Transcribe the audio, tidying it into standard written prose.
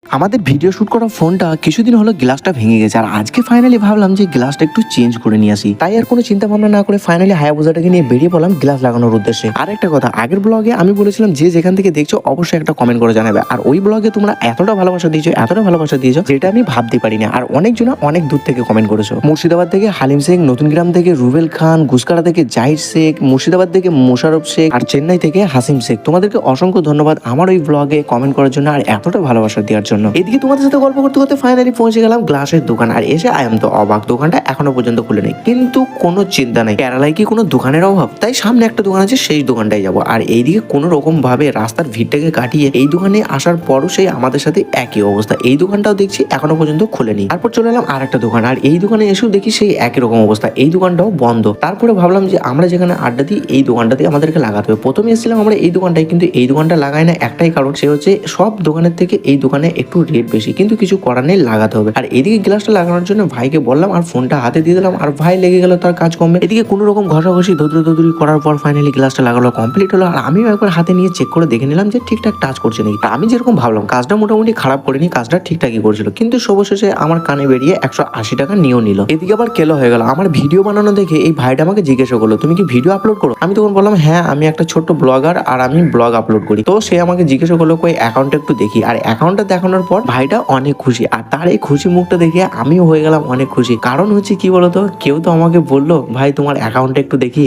আমাদের video shoot করা ফোনটা কিছুদিন হলো গ্লাসটা ভেঙে গেছে, আর আজকে ফাইনালি ভাবলাম যে গ্লাসটা একটু চেঞ্জ করে নিয়ে আসি। তাই আর কোনো চিন্তা ভাবনা না করে ফাইনালি হায়াবুসাটাকে নিয়ে বেরিয়ে পড়লাম গ্লাস লাগানোর উদ্দেশ্যে। আর একটা কথা, আগের ব্লগে আমি বলেছিলাম যে যেখান থেকে দেখছো অবশ্যই একটা কমেন্ট করে জানাবে, আর ওই ব্লগে তোমরা এতটা ভালোবাসা দিয়েছো যেটা আমি ভাবতে পারি না। আর অনেকজন অনেক দূর থেকে কমেন্ট করেছো, মুর্শিদাবাদ থেকে হালিম শেখ, নতুন গ্রাম থেকে রুবেল খান, গুসকাড়া থেকে জাহির শেখ, মুর্শিদাবাদ থেকে মোশারফ শেখ, আর চেন্নাই থেকে হাসিম শেখ। তোমাদেরকে অসংখ্য ধন্যবাদ আমার ওই ব্লগে কমেন্ট করার জন্য আর এতটা ভালোবাসা দেওয়ার জন্য। এদিকে তোমাদের সাথে গল্প করতে করতে ফাইনালি পৌঁছে গেলাম গ্লাসের দোকান, আর এসে আই এম তো অবাক, দোকানটা এখনো পর্যন্ত খুলে নেই। কিন্তু কোনো চিন্তা নাই, কেরালায় কি কোনো দোকানের অভাব? তাই সামনে একটা দোকান আছে, সেই দোকানটাই যাবো। আর এইদিকে কোনো রকম ভাবে রাস্তার ভিড়টাকে কাটিয়ে এই দোকানে আসার পরও সেই আমাদের সাথে একই অবস্থা, এই দোকানটাও দেখছি এখনো পর্যন্ত খুলেনি। তারপর চলে এলাম আর একটা দোকান, আর এই দোকানে এসেও দেখি সেই একই রকম অবস্থা, এই দোকানটাও বন্ধ। তারপরে ভাবলাম যে আমরা যেখানে আড্ডা দিই এই দোকানটাতে আমাদেরকে লাগাতে হবে। প্রথমে এসেছিলাম আমরা এই দোকানটায়, কিন্তু এই দোকানটা লাগাই না একটাই কারণ, সে হচ্ছে সব দোকানের থেকে এই দোকানে একটু রেট বেশি, কিন্তু কিছু করার নেই, লাগাতে হবে। আর এদিকে গ্লাসটা লাগানোর জন্য ভাইকে বললাম আর ফোনটা হাতে দিয়ে দিলাম, আর ভাই লেগে গেল তার কাজ কমে। এদিকে কোনো রকম ঘষাঘষি ধুদুরি করার পর ফাইনালি গ্লাসটা লাগানো কমপ্লিট হলো। আর আমিও একবার হাতে নিয়ে চেক করে দেখে নিলাম যে ঠিকঠাক টাচ করছে নাকি। আমি যেরকম ভাবলাম কাজটা মোটামুটি খারাপ করিনি, কাজটা ঠিকঠাকই করছিল, কিন্তু সবশেষে আমার কানে বেরিয়ে 180 টাকা নিয়েও নিল। এদিকে আবার কেলো হয়ে গেল, আমার ভিডিও বানানো দেখে এই ভাইটা আমাকে জিজ্ঞাসা করলো তুমি কি ভিডিও আপলোড করো? আমি তখন বললাম হ্যাঁ, আমি একটা ছোট্ট ব্লগার আর আমি ব্লগ আপলোড করি। তো সে আমাকে জিজ্ঞাসা করলো কই অ্যাকাউন্টটা একটু দেখি, আর অ্যাকাউন্টটা দেখানোর পর ভাইটা অনেক খুশি, আর তার এই খুশি মুখটা দেখে আমিও হয়ে গেলাম অনেক খুশি। কারণ হচ্ছে কি বলতো, কেউ তো আমাকে বললো ভাই তোমার অ্যাকাউন্টটা একটু দেখি।